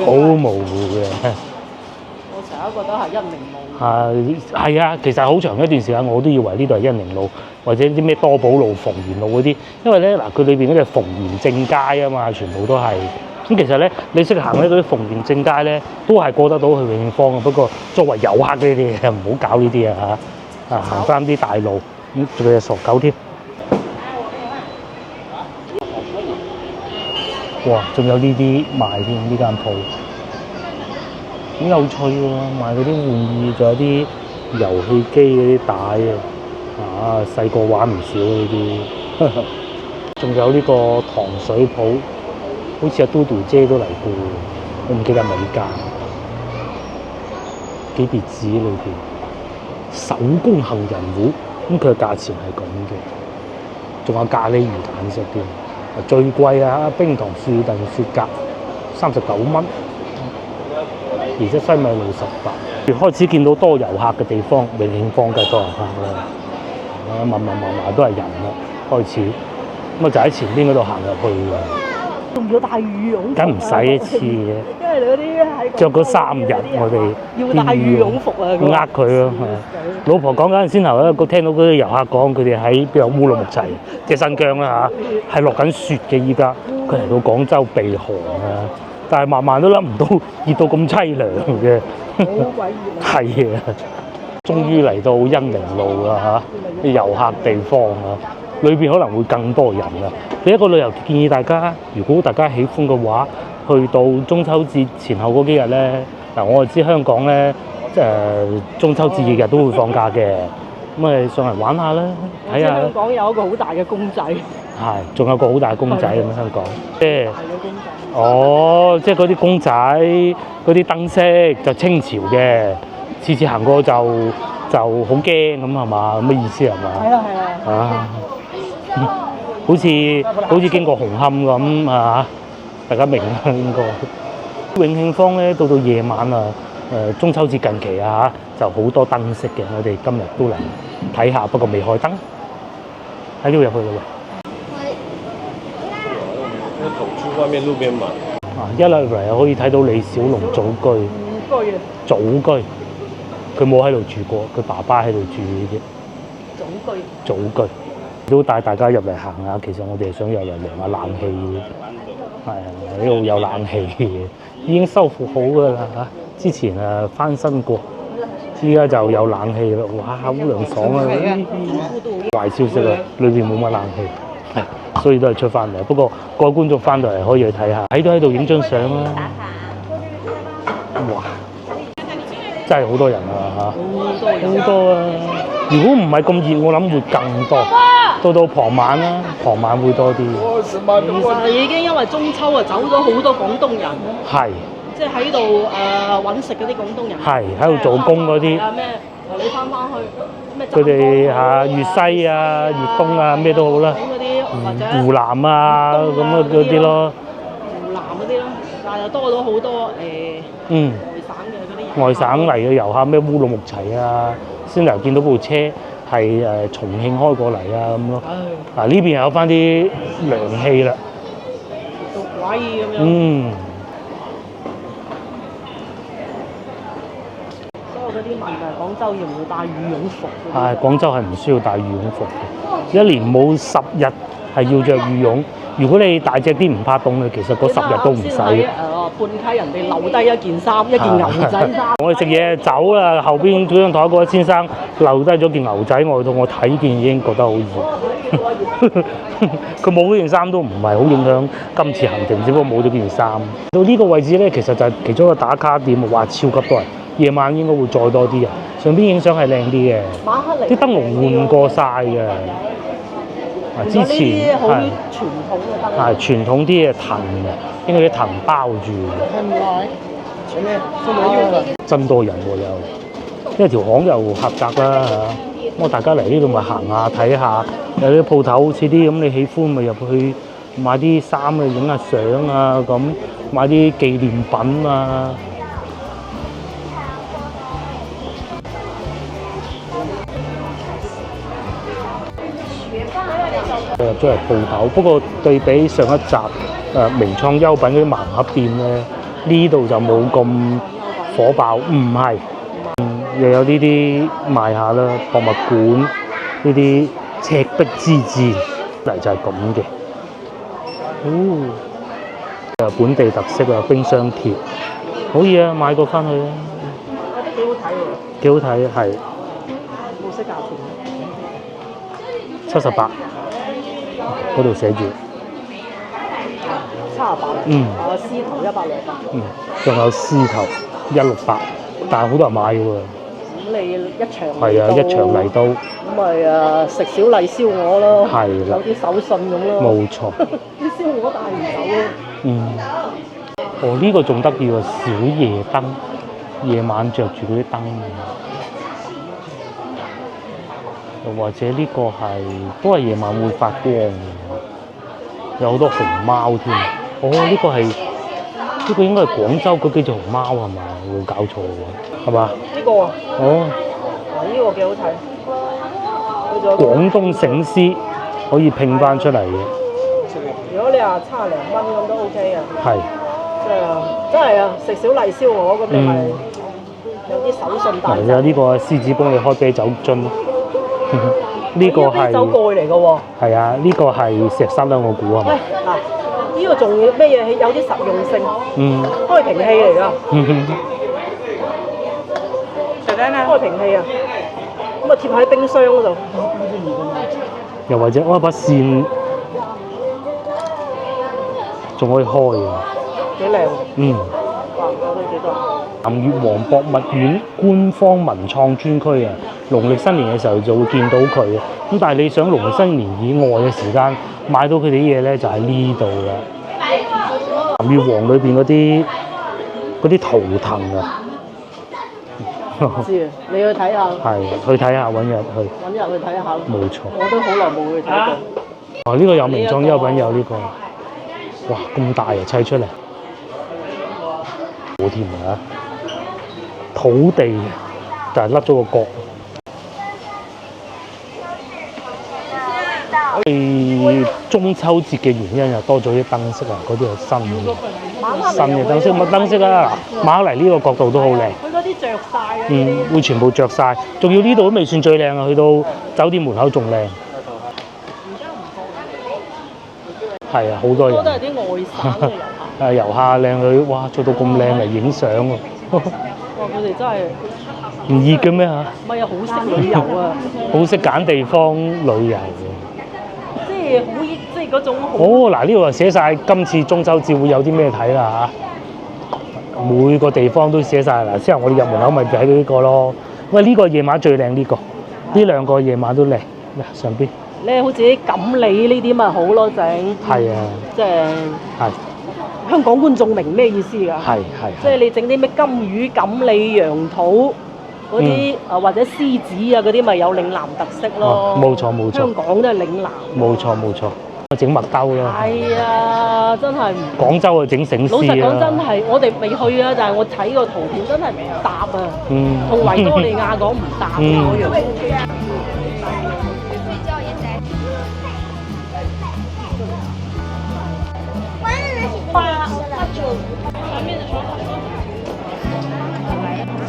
好模糊嘅。我成日覺得係恩寧路。係啊，其實好長一段時間我都以為呢度係恩寧路，或者啲咩多寶路、逢源路嗰啲，因為咧嗱，佢裏邊嗰啲係逢源正街啊嘛，全部都係。咁其實咧，你識行咧嗰啲逢源正街咧，都係過得到去永慶坊嘅。不過作為遊客呢啲唔好搞呢啲啊嚇！行翻啲大路，咁仲有隻傻狗添。哇！仲有呢啲賣添，呢間鋪好有趣喎，賣嗰啲玩意，仲有啲遊戲機嗰啲帶啊！細個玩唔少呢啲。仲有呢個糖水鋪。好似阿嘟嘟姐都嚟過，我唔記得係咪呢間，幾別緻裏邊，手工杏仁糊，咁佢嘅價錢係咁嘅，仲有咖喱魚蛋食添，最貴啊！冰糖雪燉雪蛤39蚊，而且西米露18。開始見到多遊客嘅地方，永慶坊梗係多遊客啦，密都係人啦，開始咁啊就喺前邊嗰度行入去嘅。仲要帶羽絨，梗唔使一次嘅，因為你嗰啲喺着嗰3日，我哋要帶羽絨服啊，呃佢咯，係。老婆講緊先頭咧，聽到嗰啲遊客講，佢哋喺邊有烏魯木齊，即係新疆啦嚇，係落緊雪嘅依家，佢嚟到廣州避寒啊，但係慢慢都諗唔到熱到咁凄涼嘅。好鬼熱啊！係啊，終於嚟到恩寧路啦嚇，遊客地方啊，裏邊可能會更多人啊。俾一個旅遊建議大家，如果大家喜歡嘅話，去到中秋節前後嗰幾日咧，嗱我就知香港咧中秋節日日都會放假嘅，咁啊上嚟玩下啦，睇下。香港有一個好大嘅公仔，係，仲有個好大嘅公仔咁樣香港，即係大嘅公仔。哦，即係嗰啲公仔，嗰啲燈飾就清朝嘅，次次行過就好驚咁係嘛？咁嘅意思係嘛？係啊。啊，好似經過紅磡咁啊！大家明啦應該。永慶坊咧到夜晚啊，中秋節近期啊就好多燈飾嘅，我哋今日都嚟睇下，不過未開燈，喺呢度入去咯喎。走出外面路邊買。啊！一入嚟可以睇到李小龍祖居，祖居，佢冇喺度住過，佢爸爸喺度住嘅啫。祖居都帶大家入嚟行下，其實我哋係想入嚟涼下冷氣嘅，係啊，呢度有冷氣嘅，已經修復好㗎啦嚇。之前翻新過，依家就有冷氣啦，哇！好涼爽啊！壞消息啊，裏邊冇乜冷氣。係，所以都係出翻嚟。不過各位觀眾翻到嚟可以去睇下，喺度影張相啦。哇！真係好多人啊嚇，好多啊！如果唔係咁熱，我諗會更多。到傍晚啦，傍晚會多啲。其實已經因為中秋啊，走咗好多廣東人。係。即係喺度揾食嗰啲廣東人。係喺度做工嗰啲。咩？你翻去咩？佢哋粵西啊、粵東啊，咩都好啦。湖南啊咁啊嗰啲咯。湖南嗰啲咯，但係又多咗好多外省嚟嘅遊客，咩烏魯木齊啊，先頭見到部車係重慶開過嚟啊咁咯。嗱呢邊有翻啲涼氣啦。獨位咁樣。嗰啲問就係廣州要唔要帶羽絨服？係廣州係唔需要帶羽絨服嘅，一年冇10日係要着羽絨。如果你大隻啲唔怕凍嘅，其實嗰10日都唔使。半溪人哋留低一件衫，一件牛仔衫。我哋食嘢走啦，後邊嗰張台嗰個先生留低咗件牛仔外套，我睇見已經覺得好熱。佢冇嗰件衫都唔係好影響今次行程，只不過冇咗件衫。到呢個位置咧，其實就係其中一個打卡點，哇！超級多人。夜晚應該會再多啲人，上邊影相係靚啲嘅，啲燈籠換過晒嘅。之前係傳統啲嘅藤嘅，應該啲藤包住嘅。真多人喎又，因為條巷又狹窄啦嚇。咁大家嚟呢度咪行下睇下，有啲鋪頭好似啲咁，你喜歡咪入去買啲衫啊，影下相啊咁，買啲紀念品啊。入咗嚟鋪頭，不過對比上一集名創優品嗰啲盲盒店咧，呢度就冇咁火爆，唔係，又有呢啲賣下啦，博物館呢啲赤壁之戰嚟就係咁嘅。本地特色啊，冰箱貼，可以啊，買個翻去啊。都幾好睇喎。幾好睇係。冇識價錢。78。嗰度寫住78，獅頭168，仲有獅頭168，但係好多人買嘅喎。咁你一場係啊，一場嚟到，咁咪食小麗燒鵝咯，係啦，有啲手信咁咯。冇錯。啲燒鵝帶唔走咯。呢個仲得意喎，小夜燈，夜晚着住嗰啲燈。又或者呢個都係夜晚會發光嘅，有好多熊貓添。呢個應該係廣州嗰幾隻熊貓係嘛？冇搞錯喎，係嘛？呢個啊？呢個幾好睇。廣東醒獅可以拼翻出嚟嘅。如果你話差2蚊咁都 OK 啊。係。真係啊！食小麗燒鵝咁你咪有啲手信帶。係啊！呢個獅子幫你開啤酒樽。呢個係啤酒蓋嚟嘅喎。係啊，呢個係石室啦，我估係咪？嗱，呢呢個仲要咩嘢？有啲實用性，嗯開瓶器嚟㗎，嗯開瓶器啊，咁啊貼喺冰箱嗰度。又或者開把扇，仲可以開嘅。幾靚喎！嗯。哇，有得幾多？南越王博物院官方文創專區啊，農曆新年嘅時候就會見到佢嘅。咁但係你想農曆新年以外嘅時間買到佢哋啲嘢咧，就喺呢度啦。南越王裏邊嗰啲圖騰啊，唔知啊，你去睇下。係去睇下，揾日去。揾日去睇下。冇錯。我都好耐冇去睇過。哦，呢個有名裝優品有呢個，哇咁大啊，砌出嚟，好甜啊！土地嘅，但係甩咗個角。中秋節嘅原因又多咗啲燈飾啊，嗰啲係新嘅燈飾，乜燈飾啊？馬嚟呢個角度都好靚。佢嗰啲着晒。會全部着晒，仲要呢度都未算最靚啊，去到酒店門口仲靚。係啊，好多人。都係啲外省嘅遊客。遊客靚女，哇，做到咁靚嚟影相喎。哇！佢哋真係唔熱嘅咩嚇？唔係啊，好識旅遊啊！好識揀地方旅遊。即係好，即係嗰種好。哦，嗱呢度就寫晒今次中秋節會有啲咩睇啦嚇。每個地方都寫晒嗱，之後我哋入門口咪睇到呢個咯。喂，呢個夜晚最靚呢個，呢兩個夜晚都靚。上邊。你好似啲錦鯉呢啲咪好咯，整。係啊。即係。係。香港觀眾明咩意思㗎？係。即係你整啲咩金魚、錦鯉、羊肚嗰啲或者獅子啊嗰啲，咪有嶺南特色咯。冇錯冇錯。香港都係嶺南。冇錯冇錯。整麥兜咯。係啊，真係。廣州啊，整醒獅老實講真係，我哋未去啊，但係我睇個圖片真係唔搭啊。同維多利亞講唔搭啊嗰樣。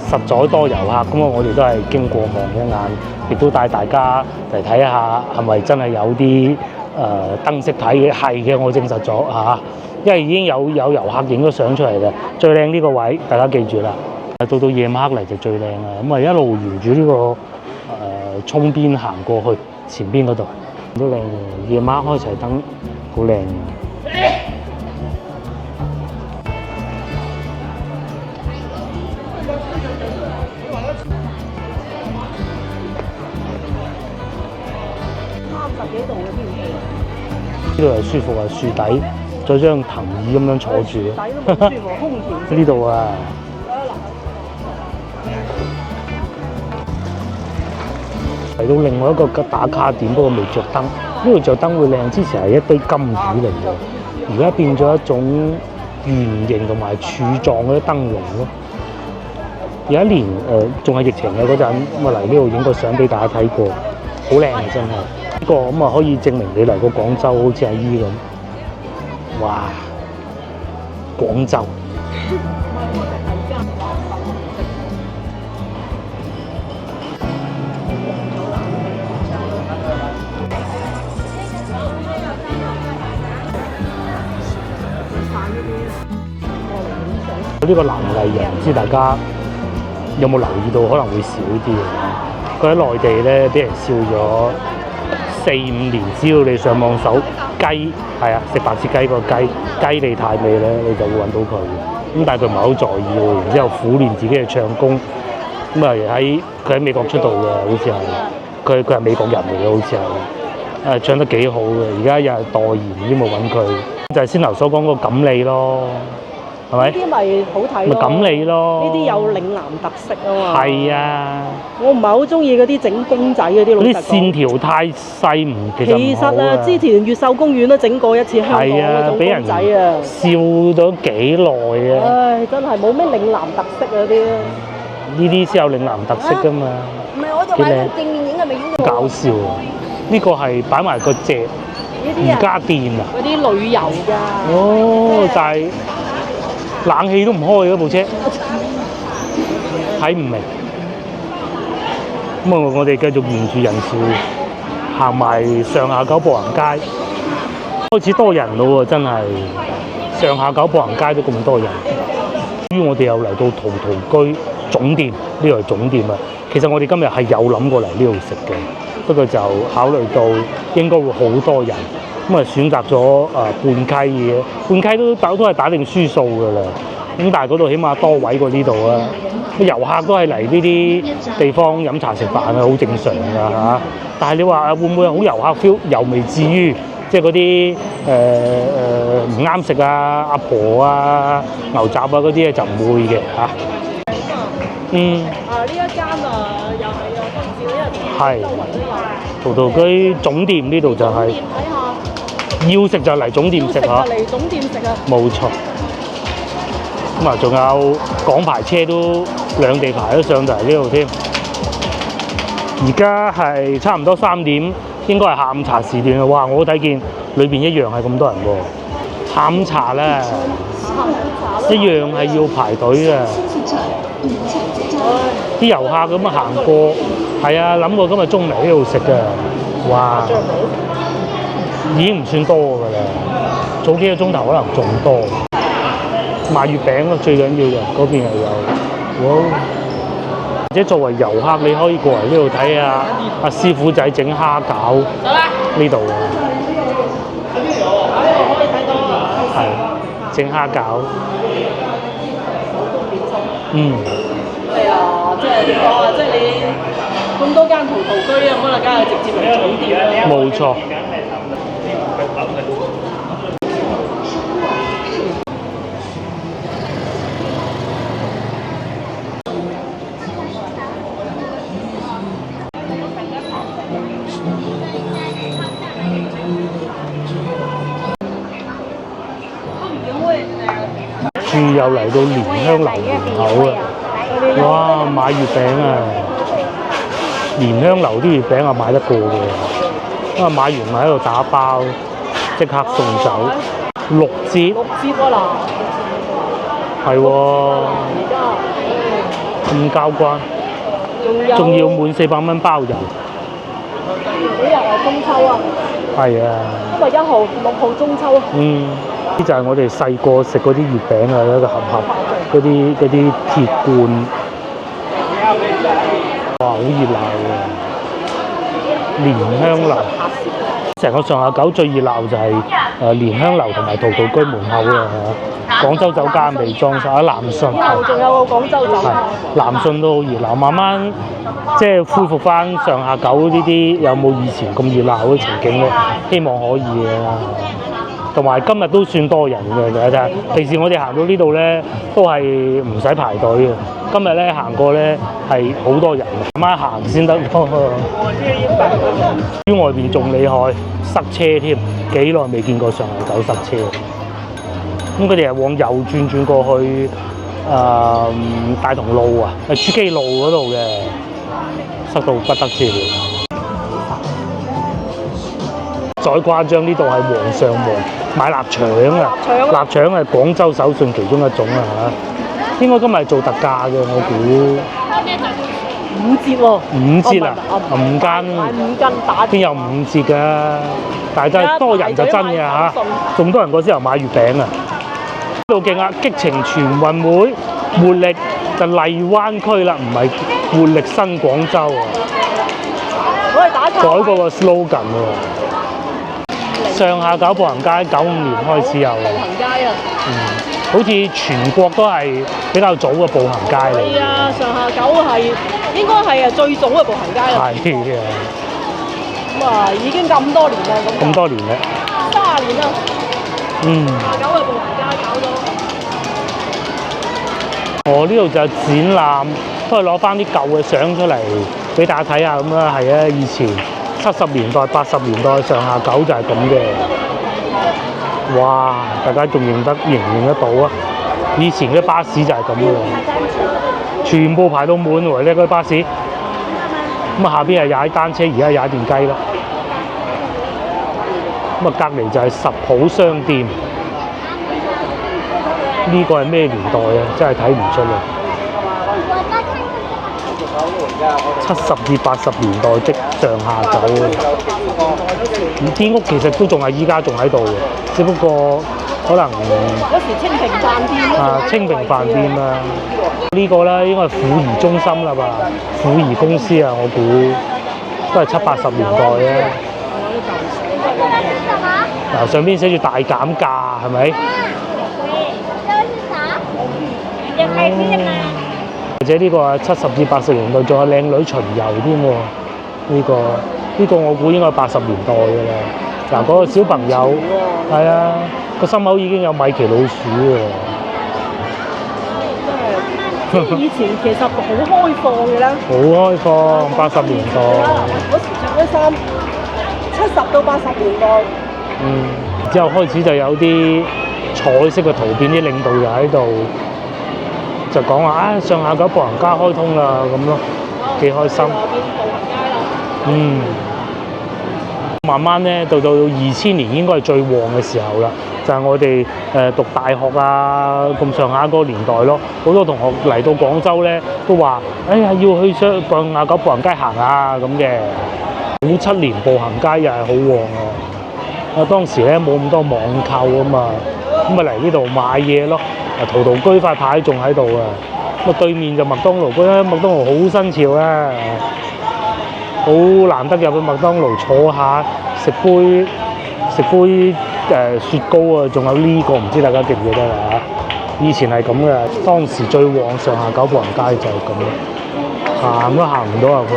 實在多遊客，咁啊我哋都係經過望一眼，亦都帶大家嚟睇下係咪真係有啲燈飾睇嘅，係嘅，我證實咗嚇，因為已經有遊客影咗相出嚟嘅，最靚呢個位，大家記住啦。到夜晚黑嚟就最靚啦，咁啊一路沿住呢個涌邊行過去前邊嗰度都靚嘅，夜晚開齊燈好靚。呢度係舒服啊，樹底再張藤椅咁樣坐住。底都冇舒服，空調。呢度啊，嚟到另外一個打卡點，不過未着燈。呢度着燈會靚，之前係一堆金魚嚟嘅，而家變咗一種圓形同埋柱狀嗰啲燈籠咯。有一年仲係疫情嘅嗰陣，咁啊嚟呢度影個相俾大家睇過，好靚啊真係。呢個咁啊可以證明你嚟過廣州，好似阿姨咁。哇！廣州。呢個男藝人，唔知大家有冇留意到，可能會少啲嘅。佢喺內地咧，俾人笑咗4-5年，只要你上網搜雞，係啊，食白切雞個雞，雞你太美咧，你就會揾到佢嘅。咁但係佢唔係好在意喎，然之後苦練自己嘅唱功。咁啊佢喺美國出道嘅，好似係佢係美國人嚟嘅，好似係唱得幾好嘅。而家又係代言，先冇揾佢，就係先頭所講個錦鯉咯。係咪？呢啲咪好睇咯，咪錦鯉咯。呢啲有嶺南特色啊嘛。係啊。我唔係好中意嗰啲整公仔嗰啲，老實講。啲線條太細唔，其實啊，之前越秀公園都整過一次香港嗰種公仔啊。笑咗幾耐啊！唉，真係冇咩嶺南特色嗰啲。呢啲先有嶺南特色㗎嘛。唔係，我就話正面影係咪影到？搞笑啊！呢個係擺埋個隻瑜伽墊啊。嗰啲旅遊㗎。哦，就係。冷氣都唔開嗰部車，睇唔明。咁啊，我哋繼續沿住人潮行埋上下九步行街。開始多人咯喎，真係上下九步行街都咁多人。於我哋又嚟到陶陶居總店，呢度係總店啊。其實我哋今日係有諗過嚟呢度食嘅，不過就考慮到應該會好多人，咁啊選擇咗半溪嘅，半溪都係打定輸數㗎啦。咁但係嗰度起碼多位過呢度啊！遊客都係嚟呢啲地方飲茶食飯啊，好正常㗎嚇。但係你話會唔會好遊客 feel？又未至於，即係嗰啲唔啱食啊、阿婆啊、牛雜啊嗰啲咧就唔會嘅嚇。呢一間又係有分少，因為係陶陶居總店呢度就係、要食就嚟總店食嚇。嚟總店食啊！冇錯。咁啊，仲有港牌車都兩地牌都上到嚟呢度添。而家係差唔多3點，應該係下午茶時段啦。哇！我睇見裏邊一樣係咁多人喎。下午茶咧，一樣係要排隊嘅。啲遊客咁啊行過，係啊，諗過今日中午嚟呢度食嘅。哇！已經唔算多㗎啦，早幾個鐘頭可能仲多。賣月餅咯，最緊要嘅嗰邊又有，哇！或者作為遊客，你可以過嚟呢度睇下阿師傅仔整蝦餃呢度啊，係整蝦餃，係啊，即係點講啊？即係你咁多間陶陶居啊，咁啊，梗係直接嚟總店啦。冇錯。住又嚟到蓮香樓門口啦！哇，買月餅啊！蓮香樓啲月餅啊買得過嘅，因為買完咪喺度打包，即刻送走，6折。6折喎嗱！係喎，咁交關，仲要滿400蚊包郵。幾日係中秋啊？係啊。今日1號、6號中秋啊。呢就係我哋細個食嗰啲月餅啊，一個盒盒嗰啲鐵罐，哇，好熱鬧喎！蓮香樓，成個上下九最熱鬧就係蓮香樓同埋陶陶居門口啊！廣州酒家未裝修，南信仲有個廣州酒家，南信都好熱鬧，慢慢即係恢復翻上下九呢啲有冇以前咁熱鬧嘅情景咧？希望可以嘅。同埋今日都算多人嘅，睇平時我哋行到呢度咧，都係唔使排隊嘅。今日咧行過咧係好多人，慢慢行先得。於外邊仲厲害，塞車添，幾耐未見過上下九塞車。咁佢哋係往右轉過去大同路啊，珠璣路嗰度嘅，塞到不得之了。再誇張呢度係皇上皇買臘腸啊！臘腸係廣州手信其中一種啊嚇，應該今日係做特價嘅，我估5折喎。5折啊！5間買5斤打邊有5折㗎？但係真係多人就真嘅嚇，仲多人過先頭買月餅啊！呢度勁啊！激情全運會，活力就荔灣區啦，唔係活力新廣州啊！改過個 slogan 喎。上下九步行街95年開始有啦，步行街啊，好似全國都係比較早嘅步行街嚟。係啊，上下九係應該係最早嘅步行街啦。係啊，咁啊已經咁多年啦，咁多年啦，30年啦。上下九嘅步行街搞咗。呢度就係展覽，都係攞翻啲舊嘅相出嚟俾大家睇下咁啦。係啊，以前70年代、80年代上下九就係咁嘅。哇！大家仲認唔認得到啊？以前嘅巴士就係咁嘅，全部排到滿喎呢個巴士。咁啊下邊係踩單車，而家踩電雞啦。咁啊隔離就係十普商店。呢個係咩年代啊？真係睇唔出嚟。70至80年代的上下九啊，啲屋其實都仲係依家仲喺度嘅，只不過可能嗰時清平飯店清平飯店啊，呢個咧應該係婦兒中心啦吧，婦兒公司啊，我估都係70、80年代啊。嗱，上邊寫住大減價係咪？或者呢個係70至80年代，仲有靚女巡遊添喎。呢個我估應該係80年代嘅啦。嗱，嗰個小朋友係啊，個心口已經有米奇老鼠喎。以前其實好開放嘅啦。好開放，80年代。嗰時着啲衫，70到80年代。之後開始就有啲彩色嘅圖片，啲領導就喺度就講話上下九步行街開通啦咁咯，幾開心。慢慢咧到2000年應該係最旺嘅時候啦，就係我哋讀大學啊咁上下嗰個年代咯。好多同學嚟到廣州咧都話：哎呀，要去上下九步行街行啊咁嘅。57年步行街又係好旺啊！當時咧冇咁多網購啊嘛，咁咪嚟呢度買嘢咯。陶陶居塊牌仲喺度啊，咁對面就麥當勞，覺得麥當勞好新潮啊！好難得入去麥當勞坐下食杯雪糕啊！仲有呢個唔知大家記唔記得啦？以前係咁嘅，當時最旺上下九步行街就係咁咯，行都行唔到入去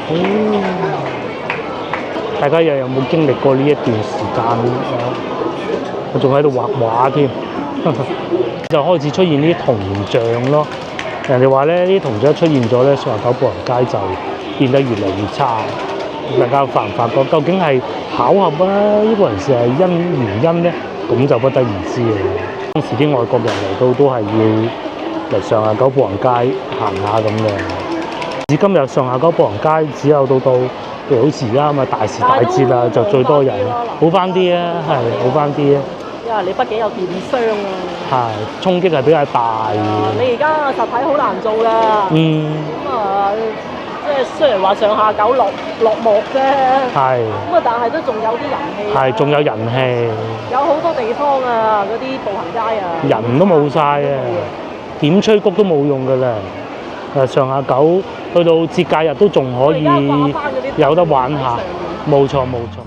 咁啊！大家又有冇經歷過呢一段時間？我仲喺度畫畫添，就開始出現呢啲銅像咯。人哋話咧，呢啲銅像出現咗咧，上下九步行街就變得越嚟越差。大家發唔發覺？究竟係巧合啊？呢個人是係原因咧？咁就不得而知啦。當時啲外國人嚟到都係要嚟上下九步行街行下咁嘅。至今日上下九步行街只有到譬如好似而家咁啊大時大節啊，就最多人，好翻啲啊，係好翻啲啊。因為你畢竟有電商啊。係衝擊係比較大嘅。你而家實體好難做㗎。即係雖然話上下九落幕啫。係。但係都仲有啲人氣。係，仲有人氣。有好多地方啊，嗰啲步行街啊。人都冇晒啊，點催谷都冇用㗎啦。上下九去到節假日都仲可以有得玩下，冇錯冇錯。